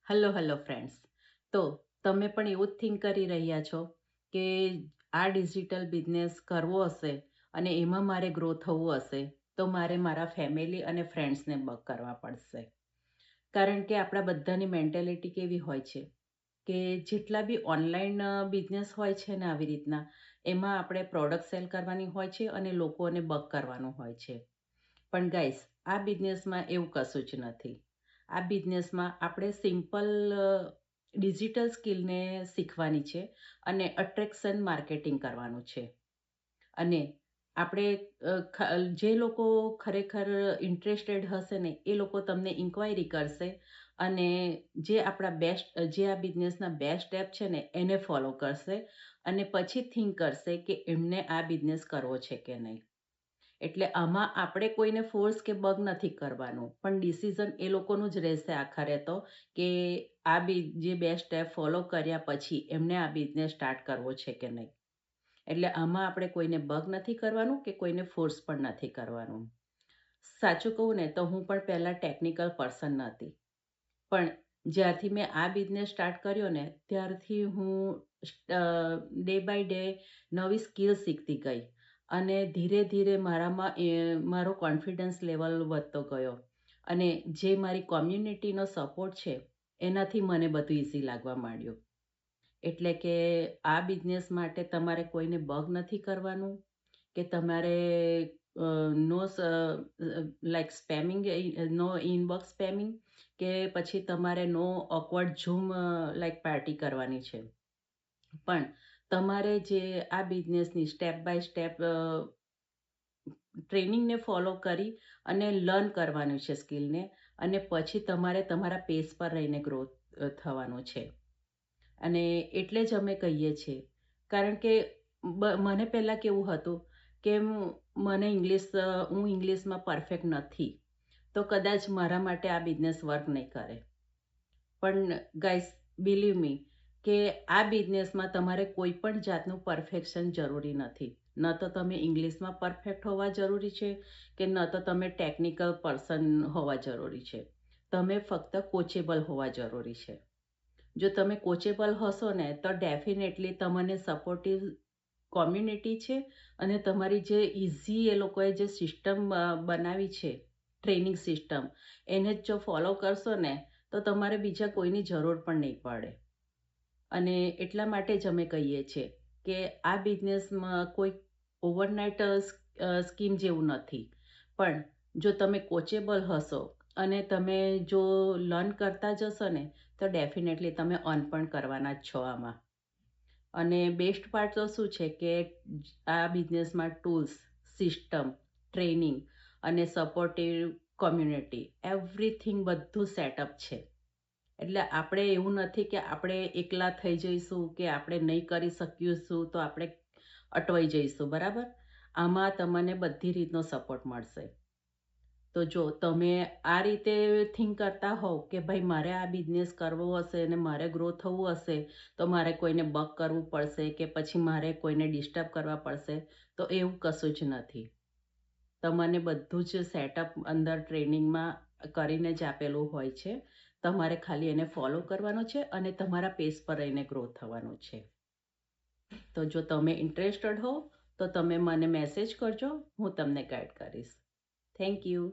Hello friends. તો તમે પણ એવું જ થિંક કરી રહ્યા છો કે આ ડિજિટલ બિઝનેસ કરવો હશે અને એમાં મારે ગ્રો થવું હશે તો મારે મારા ફેમિલી અને ફ્રેન્ડ્સને બક કરવા પડશે. કારણ કે આપણા બધાની મેન્ટેલિટી કેવી હોય છે કે જેટલા બી ઓનલાઈન બિઝનેસ હોય છે ને આવી રીતના એમાં આપણે પ્રોડક્ટ સેલ કરવાની હોય છે અને લોકોને બક કરવાનું હોય છે. પણ ગાઈસ, આ બિઝનેસમાં એવું કશું જ નથી. આ બિઝનેસમાં આપણે સિમ્પલ ડિજિટલ સ્કિલને શીખવાની છે અને અટ્રેક્શન માર્કેટિંગ કરવાનું છે. અને આપણે જે લોકો ખરેખર ઇન્ટરેસ્ટેડ હશે ને એ લોકો તમને ઇન્ક્વાયરી કરશે અને જે આ બિઝનેસના બેસ્ટ સ્ટેપ છે ને એને ફોલો કરશે અને પછી થિંક કરશે કે એમને આ બિઝનેસ કરવો છે કે નહીં. એટલે આમાં આપણે કોઈને ફોર્સ કે બગ નથી કરવાનું, પણ ડિસિઝન એ લોકોનું જ રહેશે આખરે તો કે જે બે સ્ટેપ ફોલો કર્યા પછી એમને આ બિઝનેસ સ્ટાર્ટ કરવો છે કે નહીં. એટલે આમાં આપણે કોઈને બગ નથી કરવાનું કે કોઈને ફોર્સ પણ નથી કરવાનું. સાચું કહું ને તો હું પણ પહેલાં ટેકનિકલ પર્સન નહોતી, પણ જ્યારથી મેં આ બિઝનેસ સ્ટાર્ટ કર્યો ને ત્યારથી હું ડે બાય ડે નવી સ્કિલ શીખતી ગઈ અને ધીરે ધીરે મારો કોન્ફિડન્સ લેવલ વધતો ગયો અને જે મારી કોમ્યુનિટીનો સપોર્ટ છે એનાથી મને બધું ઇઝી લાગવા માંડ્યું. એટલે કે આ બિઝનેસ માટે તમારે કોઈને બગ નથી કરવાનું કે તમારે નો લાઈક સ્પેમિંગ, નો ઇનબોક્સ સ્પેમિંગ કે પછી તમારે નો ઓકવર્ડ ઝૂમ લાઈક પાર્ટી કરવાની છે. પણ તમારે જે આ બિઝનેસની સ્ટેપ બાય સ્ટેપ ટ્રેનિંગને ફોલો કરી અને લર્ન કરવાનું છે સ્કિલને, અને પછી તમારે તમારા પેસ પર રહીને ગ્રોથ થવાનું છે. અને એટલે જ અમે કહીએ છીએ, કારણ કે મને પહેલાં કેવું હતું કે હું ઇંગ્લિશમાં પરફેક્ટ નથી, તો કદાચ મારા માટે આ બિઝનેસ વર્ક નહીં કરે. પણ ગાઈસ, બિલીવ મી કે આ બિઝનેસમાં તમારે કોઈ પણ જાતનું પરફેક્શન જરૂરી નથી. ન તો તમે ઇંગ્લિશમાં પરફેક્ટ હોવા જરૂરી છે કે ન તો તમે ટેકનિકલ પર્સન હોવા જરૂરી છે. તમે ફક્ત કોચેબલ હોવા જરૂરી છે. જો તમે કોચેબલ હશો ને તો ડેફિનેટલી તમને સપોર્ટિવ કોમ્યુનિટી છે અને તમારી જે ઇઝી એ લોકોએ જે સિસ્ટમ બનાવી છે, ટ્રેનિંગ સિસ્ટમ, એને જ જો ફોલો કરશો ને તો તમારે બીજા કોઈની જરૂર પણ નહીં પડે. અને એટલા માટે જ અમે કહીએ છીએ કે આ બિઝનેસમાં કોઈ ઓવરનાઇટ સ્કીમ જેવું નથી. પણ જો તમે કોચેબલ હશો અને તમે જો લર્ન કરતા જશો ને તો ડેફિનેટલી તમે અર્ન પણ કરવાના જ છો આમાં. અને બેસ્ટ પાર્ટ તો શું છે કે આ બિઝનેસમાં ટૂલ્સ, સિસ્ટમ, ટ્રેનિંગ અને સપોર્ટિવ કોમ્યુનિટી, એવરીથિંગ બધું સેટઅપ છે. એટલે આપણે એવું નથી કે આપણે એકલા થઈ જઈશું કે આપણે નહીં કરી શકીશું તો આપણે અટવાઈ જઈશું, બરાબર? આમાં તમને બધી રીતનો સપોર્ટ મળશે. તો જો તમે આ રીતે થિંક કરતા હોવ કે ભાઈ મારે આ બિઝનેસ કરવો હશે અને મારે ગ્રો થવું હશે તો મારે કોઈને બક કરવું પડશે કે પછી મારે કોઈને ડિસ્ટર્બ કરવા પડશે, તો એવું કશું જ નથી. તમને બધું જ સેટઅપ અંદર ટ્રેનિંગમાં કરીને જ આપેલું હોય છે. તમારે ખાલી એને ફોલો કરવાનો છે અને તમારા પેસ પર રહીને ગ્રો થવાનું છે. તો જો તમે ઇન્ટરેસ્ટેડ હો તો તમે મને મેસેજ કરજો, હું તમને ગાઈડ કરીશ. Thank you.